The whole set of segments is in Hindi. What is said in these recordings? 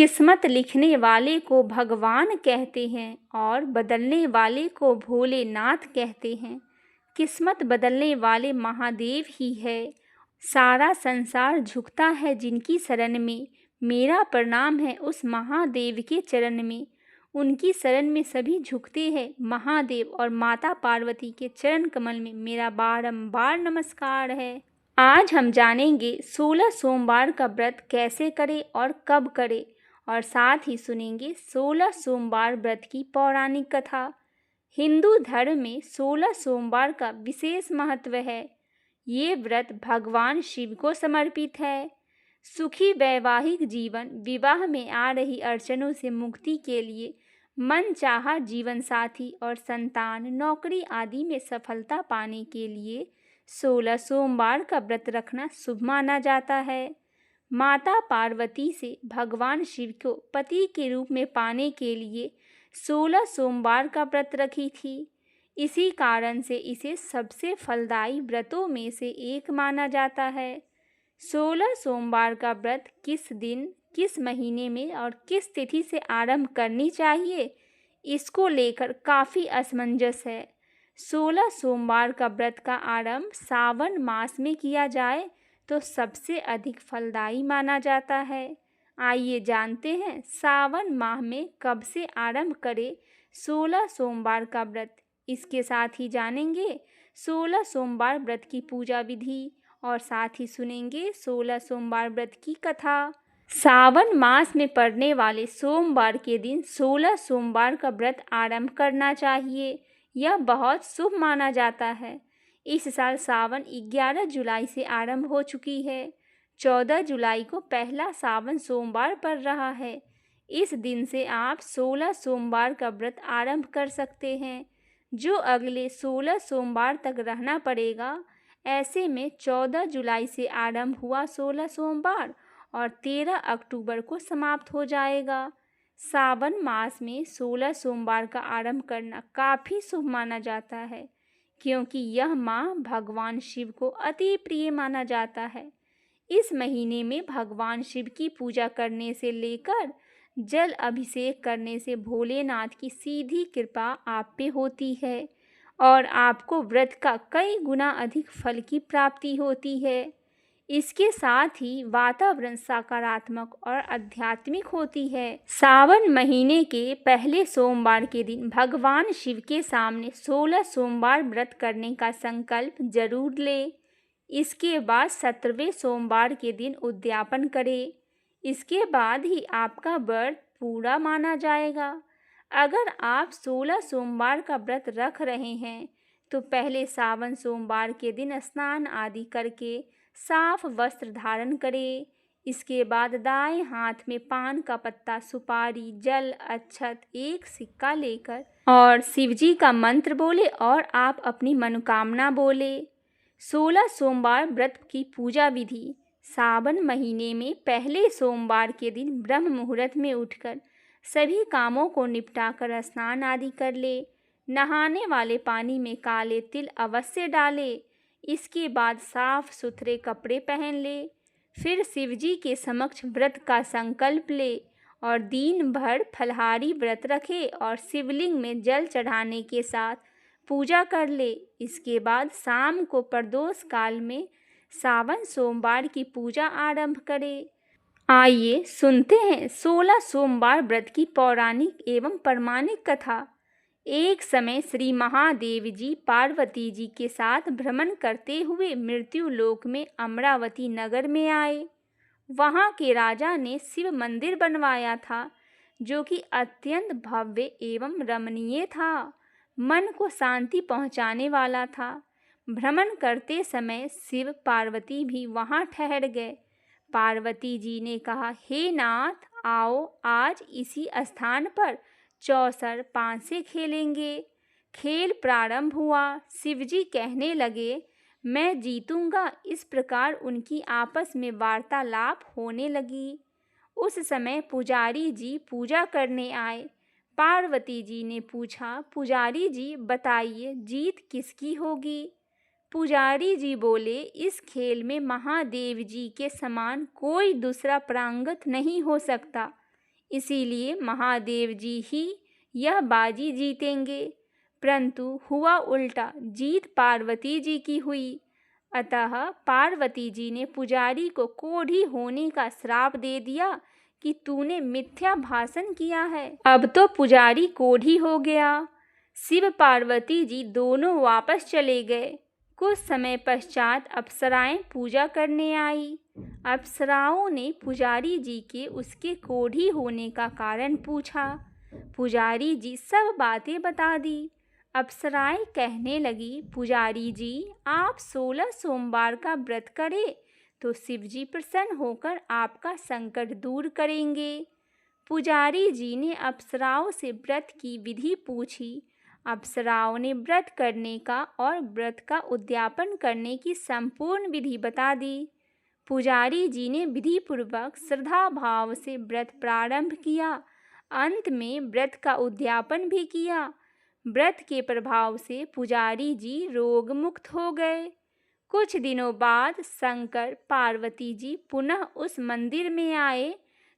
किस्मत लिखने वाले को भगवान कहते हैं और बदलने वाले को भोलेनाथ कहते हैं। किस्मत बदलने वाले महादेव ही है। सारा संसार झुकता है जिनकी शरण में। मेरा प्रणाम है उस महादेव के चरण में। उनकी शरण में सभी झुकते हैं। महादेव और माता पार्वती के चरण कमल में मेरा बारंबार नमस्कार है। आज हम जानेंगे 16 सोमवार का व्रत कैसे करें और कब करें, और साथ ही सुनेंगे 16 सोमवार व्रत की पौराणिक कथा। हिंदू धर्म में 16 सोमवार का विशेष महत्व है। ये व्रत भगवान शिव को समर्पित है। सुखी वैवाहिक जीवन, विवाह में आ रही अड़चनों से मुक्ति के लिए, मनचाहा जीवन साथी और संतान, नौकरी आदि में सफलता पाने के लिए 16 सोमवार का व्रत रखना शुभ माना जाता है। माता पार्वती से भगवान शिव को पति के रूप में पाने के लिए 16 सोमवार का व्रत रखी थी। इसी कारण से इसे सबसे फलदायी व्रतों में से एक माना जाता है। 16 सोमवार का व्रत किस दिन, किस महीने में और किस तिथि से आरंभ करनी चाहिए, इसको लेकर काफ़ी असमंजस है। 16 सोमवार का व्रत का आरंभ सावन मास में किया जाए तो सबसे अधिक फलदायी माना जाता है। आइए जानते हैं सावन माह में कब से आरंभ करें 16 सोमवार का व्रत। इसके साथ ही जानेंगे 16 सोमवार व्रत की पूजा विधि और साथ ही सुनेंगे 16 सोमवार व्रत की कथा। सावन मास में पड़ने वाले सोमवार के दिन 16 सोमवार का व्रत आरंभ करना चाहिए। यह बहुत शुभ माना जाता है। इस साल सावन 11 जुलाई से आरंभ हो चुकी है। 14 जुलाई को पहला सावन सोमवार पड़ रहा है। इस दिन से आप 16 सोमवार का व्रत आरंभ कर सकते हैं, जो अगले 16 सोमवार तक रहना पड़ेगा। ऐसे में 14 जुलाई से आरंभ हुआ 16 सोमवार और 13 अक्टूबर को समाप्त हो जाएगा। सावन मास में 16 सोमवार का आरंभ करना काफ़ी शुभ माना जाता है, क्योंकि यह माह भगवान शिव को अति प्रिय माना जाता है। इस महीने में भगवान शिव की पूजा करने से लेकर जल अभिषेक करने से भोलेनाथ की सीधी कृपा आप पे होती है और आपको व्रत का कई गुना अधिक फल की प्राप्ति होती है। इसके साथ ही वातावरण सकारात्मक और आध्यात्मिक होती है। सावन महीने के पहले सोमवार के दिन भगवान शिव के सामने 16 सोमवार व्रत करने का संकल्प जरूर लें। इसके बाद 17वें सोमवार के दिन उद्यापन करें। इसके बाद ही आपका व्रत पूरा माना जाएगा। अगर आप 16 सोमवार का व्रत रख रहे हैं तो पहले सावन सोमवार के दिन स्नान आदि करके साफ वस्त्र धारण करें। इसके बाद दाएं हाथ में पान का पत्ता, सुपारी, जल, अक्षत, एक सिक्का लेकर और शिवजी का मंत्र बोले और आप अपनी मनोकामना बोले। 16 सोमवार व्रत की पूजा विधि। सावन महीने में पहले सोमवार के दिन ब्रह्म मुहूर्त में उठकर सभी कामों को निपटाकर स्नान आदि कर ले। नहाने वाले पानी में काले तिल अवश्य डाले। इसके बाद साफ सुथरे कपड़े पहन ले। फिर शिवजी के समक्ष व्रत का संकल्प ले और दिन भर फलाहारी व्रत रखे और शिवलिंग में जल चढ़ाने के साथ पूजा कर ले। इसके बाद शाम को प्रदोष काल में सावन सोमवार की पूजा आरंभ करें। आइए सुनते हैं 16 सोमवार व्रत की पौराणिक एवं प्रमाणिक कथा। एक समय श्री महादेव जी पार्वती जी के साथ भ्रमण करते हुए मृत्यु लोक में अमरावती नगर में आए। वहाँ के राजा ने शिव मंदिर बनवाया था, जो कि अत्यंत भव्य एवं रमणीय था, मन को शांति पहुँचाने वाला था। भ्रमण करते समय शिव पार्वती भी वहाँ ठहर गए। पार्वती जी ने कहा, हे नाथ, आओ आज इसी स्थान पर चौसर पांसे खेलेंगे। खेल प्रारंभ हुआ। शिवजी कहने लगे, मैं जीतूंगा। इस प्रकार उनकी आपस में वार्तालाप होने लगी। उस समय पुजारी जी पूजा करने आए। पार्वती जी ने पूछा, पुजारी जी बताइए जीत किसकी होगी। पुजारी जी बोले, इस खेल में महादेव जी के समान कोई दूसरा प्रांगत नहीं हो सकता। इसीलिए महादेव जी ही यह बाजी जीतेंगे। परंतु हुआ उल्टा, जीत पार्वती जी की हुई। अतः पार्वती जी ने पुजारी को कोढ़ी होने का श्राप दे दिया कि तूने मिथ्या भाषण किया है। अब तो पुजारी कोढ़ी हो गया। शिव पार्वती जी दोनों वापस चले गए। कुछ समय पश्चात अप्सराएं पूजा करने आई। अप्सराओं ने पुजारी जी के उसके कोढ़ी होने का कारण पूछा। पुजारी जी सब बातें बता दी। अप्सराएं कहने लगी, पुजारी जी आप 16 सोमवार का व्रत करें तो शिव जी प्रसन्न होकर आपका संकट दूर करेंगे। पुजारी जी ने अप्सराओं से व्रत की विधि पूछी। अप्सराओं ने व्रत करने का और व्रत का उद्यापन करने की संपूर्ण विधि बता दी। पुजारी जी ने विधि पूर्वक श्रद्धा भाव से व्रत प्रारंभ किया। अंत में व्रत का उद्यापन भी किया। व्रत के प्रभाव से पुजारी जी रोग मुक्त हो गए। कुछ दिनों बाद शंकर पार्वती जी पुनः उस मंदिर में आए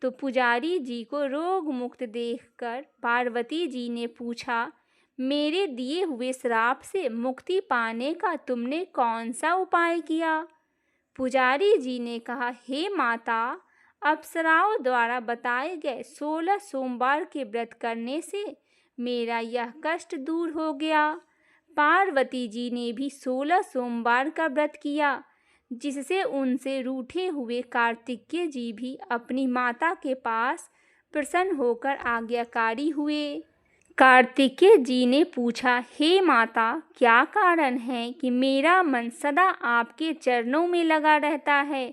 तो पुजारी जी को रोग मुक्त देखकर पार्वती जी ने पूछा, मेरे दिए हुए श्राप से मुक्ति पाने का तुमने कौन सा उपाय किया? पुजारी जी ने कहा, हे माता, अप्सराओं द्वारा बताए गए 16 सोमवार के व्रत करने से मेरा यह कष्ट दूर हो गया। पार्वती जी ने भी 16 सोमवार का व्रत किया, जिससे उनसे रूठे हुए कार्तिकेय जी भी अपनी माता के पास प्रसन्न होकर आज्ञाकारी हुए। कार्तिकेय जी ने पूछा, हे माता, क्या कारण है कि मेरा मन सदा आपके चरणों में लगा रहता है?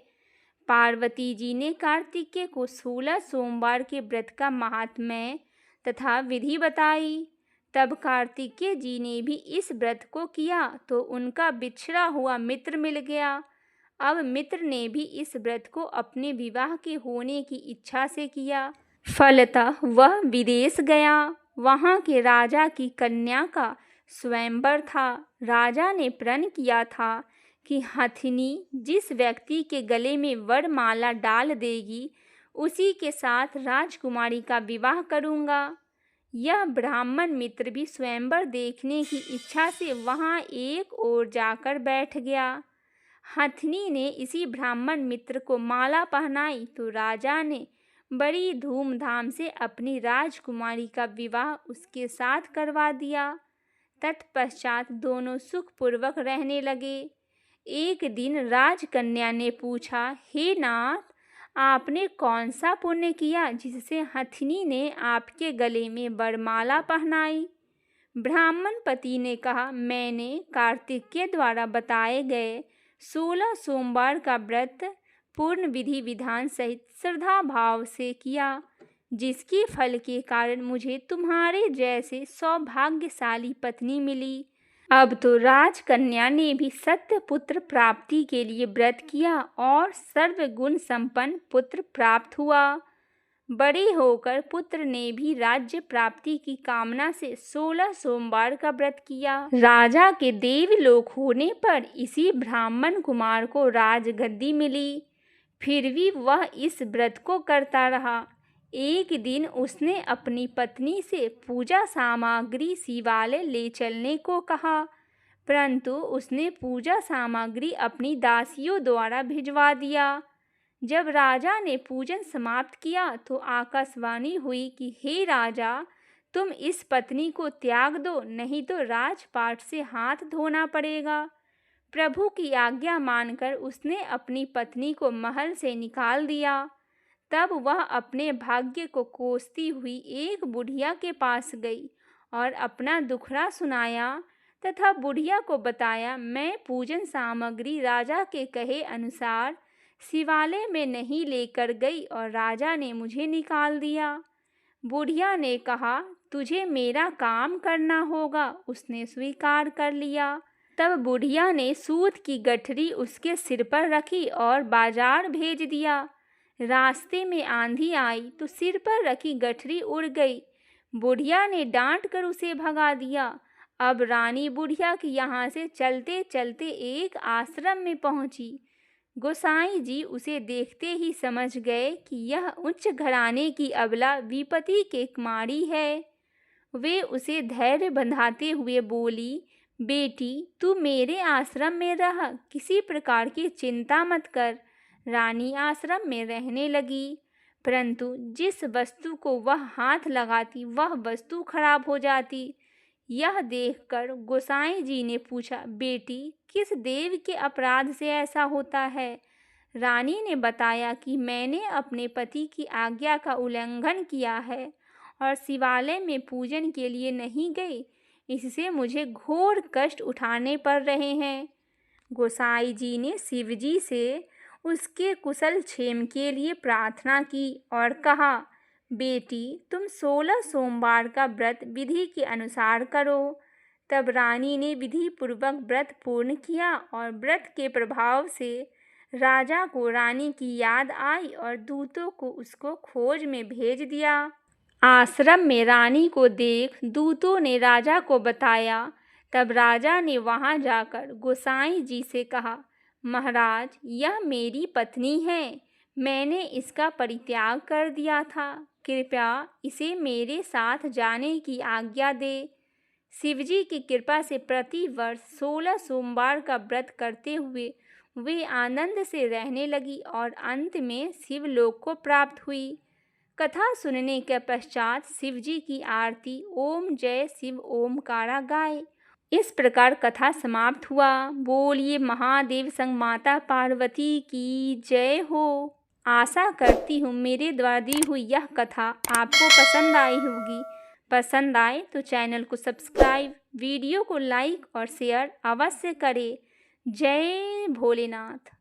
पार्वती जी ने कार्तिकेय को 16 सोमवार के व्रत का महात्म्य तथा विधि बताई। तब कार्तिकेय जी ने भी इस व्रत को किया तो उनका बिछड़ा हुआ मित्र मिल गया। अब मित्र ने भी इस व्रत को अपने विवाह के होने की इच्छा से किया। फलतः वह विदेश गया। वहाँ के राजा की कन्या का स्वयंवर था। राजा ने प्रण किया था कि हथिनी जिस व्यक्ति के गले में वरमाला डाल देगी उसी के साथ राजकुमारी का विवाह करूँगा। यह ब्राह्मण मित्र भी स्वयंवर देखने की इच्छा से वहाँ एक ओर जाकर बैठ गया। हथिनी ने इसी ब्राह्मण मित्र को माला पहनाई तो राजा ने बड़ी धूमधाम से अपनी राजकुमारी का विवाह उसके साथ करवा दिया। तत्पश्चात दोनों सुखपूर्वक रहने लगे। एक दिन राजकन्या ने पूछा, हे नाथ, आपने कौन सा पुण्य किया जिससे हथिनी ने आपके गले में वरमाला पहनाई? ब्राह्मण पति ने कहा, मैंने कार्तिकेय द्वारा बताए गए 16 सोमवार का व्रत पूर्ण विधि विधान सहित श्रद्धा भाव से किया, जिसके फल के कारण मुझे तुम्हारे जैसे सौभाग्यशाली पत्नी मिली। अब तो राजकन्या ने भी सत्य पुत्र प्राप्ति के लिए व्रत किया और सर्वगुण संपन्न पुत्र प्राप्त हुआ। बड़े होकर पुत्र ने भी राज्य प्राप्ति की कामना से 16 सोमवार का व्रत किया। राजा के देवलोक होने पर इसी ब्राह्मण कुमार को राजगद्दी मिली। फिर भी वह इस व्रत को करता रहा। एक दिन उसने अपनी पत्नी से पूजा सामग्री शिवालय ले चलने को कहा, परंतु उसने पूजा सामग्री अपनी दासियों द्वारा भिजवा दिया। जब राजा ने पूजन समाप्त किया तो आकाशवाणी हुई कि हे राजा, तुम इस पत्नी को त्याग दो, नहीं तो राजपाट से हाथ धोना पड़ेगा। प्रभु की आज्ञा मानकर उसने अपनी पत्नी को महल से निकाल दिया। तब वह अपने भाग्य को कोसती हुई एक बुढ़िया के पास गई और अपना दुखड़ा सुनाया तथा बुढ़िया को बताया, मैं पूजन सामग्री राजा के कहे अनुसार शिवालय में नहीं लेकर गई और राजा ने मुझे निकाल दिया। बुढ़िया ने कहा, तुझे मेरा काम करना होगा। उसने स्वीकार कर लिया। तब बुढ़िया ने सूत की गठरी उसके सिर पर रखी और बाजार भेज दिया। रास्ते में आंधी आई तो सिर पर रखी गठरी उड़ गई। बुढ़िया ने डांट कर उसे भगा दिया। अब रानी बुढ़िया की यहाँ से चलते चलते एक आश्रम में पहुँची। गोसाई जी उसे देखते ही समझ गए कि यह उच्च घराने की अबला विपत्ति के कुमारी है। वे उसे धैर्य बंधाते हुए बोली, बेटी तू मेरे आश्रम में रह, किसी प्रकार की चिंता मत कर। रानी आश्रम में रहने लगी, परंतु जिस वस्तु को वह हाथ लगाती वह वस्तु खराब हो जाती। यह देखकर गोसाई जी ने पूछा, बेटी किस देव के अपराध से ऐसा होता है? रानी ने बताया कि मैंने अपने पति की आज्ञा का उल्लंघन किया है और शिवालय में पूजन के लिए नहीं गई, इससे मुझे घोर कष्ट उठाने पड़ रहे हैं। गोसाई जी ने शिवजी से उसके कुशल क्षेम के लिए प्रार्थना की और कहा, बेटी तुम 16 सोमवार का व्रत विधि के अनुसार करो। तब रानी ने विधि पूर्वक व्रत पूर्ण किया और व्रत के प्रभाव से राजा को रानी की याद आई और दूतों को उसको खोज में भेज दिया। आश्रम में रानी को देख दूतों ने राजा को बताया। तब राजा ने वहां जाकर गोसाई जी से कहा, महाराज यह मेरी पत्नी है, मैंने इसका परित्याग कर दिया था, कृपया इसे मेरे साथ जाने की आज्ञा दे। शिवजी की कृपा से प्रतिवर्ष 16 सोमवार का व्रत करते हुए वे आनंद से रहने लगी और अंत में शिवलोक को प्राप्त हुई। कथा सुनने के पश्चात शिवजी की आरती ओम जय शिव ओमकारा गाए। इस प्रकार कथा समाप्त हुआ। बोलिए महादेव संग माता पार्वती की जय हो। आशा करती हूँ मेरे द्वारा दी हुई यह कथा आपको पसंद आई होगी। पसंद आए तो चैनल को सब्सक्राइब, वीडियो को लाइक और शेयर अवश्य करें। जय भोलेनाथ।